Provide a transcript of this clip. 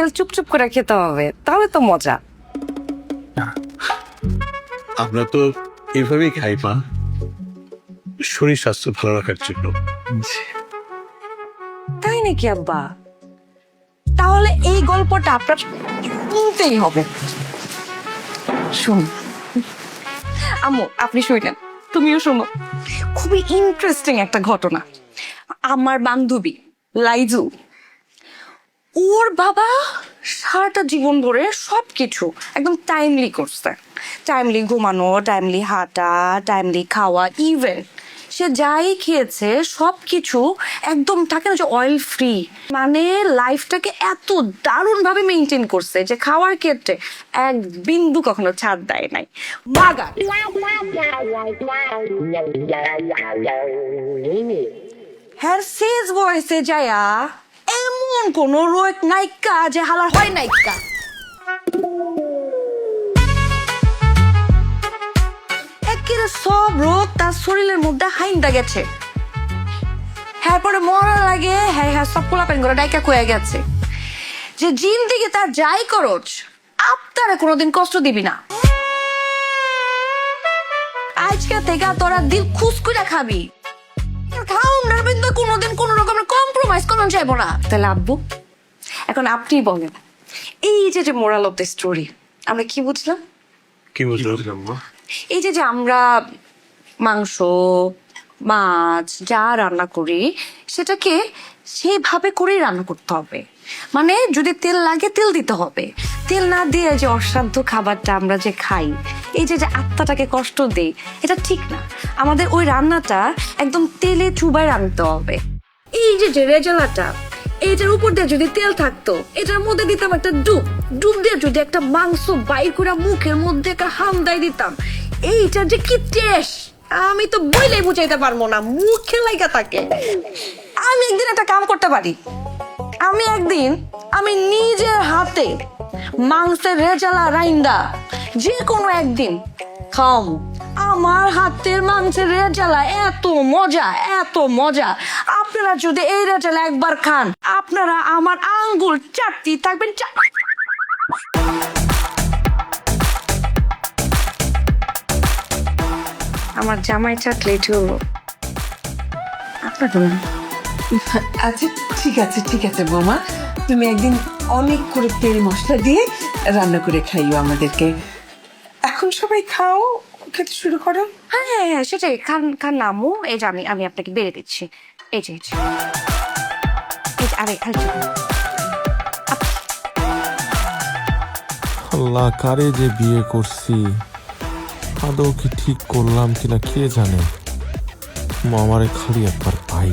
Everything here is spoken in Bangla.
তেল চুপচুপ করে খেতে হবে, তাহলে তো মজা। আমরা তো এইভাবেই খাই মা, শরীর স্বাস্থ্য ভালো রাখার জন্য। তাই নাকি আব্বা? তাহলে এই গল্পটা আপনার শুনতেই হবে। শুন আম্মু, আপনি শুনলেন, তুমিও শোনো। খুবই ইন্টারেস্টিং একটা ঘটনা। আমার বান্ধবী লাইজু, ওর বাবা সারাটা জীবন ধরে সবকিছু একদম টাইমলি করছে। টাইমলি ঘুমানো, টাইমলি হাঁটা, টাইমলি খাওয়া, ইভেন সে যাই খেয়েছে সবকিছু একদম থাকে না যে অয়েল ফ্রি। মানে লাইফটাকে এত দারুণ ভাবে মেনটেন করছে যে খাওয়ার ক্ষেত্রে এক বিন্দু কখনো ছাড় দেয় নাই। মাগা হ্যাঁ সেজ ভয়েসে যায়া এমন কোন রোগ নাইকা যে হালার হয় নাইকা। একেবারে সব রোগ তার শরীরের মধ্যে হাইন্দা গেছে। হ্যাঁ পরে মরা লাগে, হ্যাঁ হ্যাঁ সব পোলাপেন করে ডাইকা কয়ে গেছে যে জিন্দিগি তার যাই করছ আপনারা কোনোদিন কষ্ট দিবি না। আজকে থেকে তোরা দিল খুশ করে খাবি, খাওয়ার মধ্যে কোনোদিন কোনো রকমের কম্প্রোমাইজ করা যাবো না। তাহলে আব্বু এখন আপনি বলেন, এই যে মোরাল অফ দ্য স্টোরি আমরা কি বুঝলাম? কি বুঝলাম মা? এই যে আমরা মাংস মাছ যা রান্না করি সেটাকে সেভাবে করেই রান্না করতে হবে। মানে যদি তেল লাগে তেল দিতে হবে, তেল না দিয়ে যে অসাধ্য খাবারটা আমরা যে খাই, এই যে আত্মাটাকে কষ্ট দেই, এটা ঠিক না। আমাদের ওই রান্নাটা একদম তেলে চুবায় রাঁধতে হবে। এই যে রেজালাটা, এইটার উপর দিয়ে যদি তেল থাকতো, এটার মধ্যে দিতাম একটা ডুব দিয়ে যদি একটা মাংস বাইর করে মুখের মধ্যে একটা হামদাই দিতাম, এইটার যে কি টেস্ট আমি তো বইলেই বুঝাইতে পারবো না, মুখে লাগা থাকে। আমি একদিন একটা কাম করতে পারি, আমি নিজের হাতে মাংসের রেজালা রাইন্দা যে কোনো একদিন খাম। আমার হাতের মাংসের রেজালা এত মজা, এত মজা। আপনারা যদি এই রেজালা একবার খান, আপনারা আমার আঙ্গুল চাটতে থাকবেন। আমার জামাই চাটলে হলো আপনার। আচ্ছা ঠিক আছে বৌমা, তুমি একদিন অনেক করে তেল মশলা দিয়ে রান্না করে খাইও আমাদেরকে। এখন সবাই খাও, খেতে শুরু করো। হ্যাঁ হ্যাঁ হ্যাঁ সেটাই, খান খান নামু। এই যে আমি আপনাকে বেড়ে দিচ্ছি। এই যে আরে আল্লাহ, কারে যে বিয়ে করছি, আদৌ কি ঠিক করলাম কিনা কে জানে। আমারে খালি একবার পাই।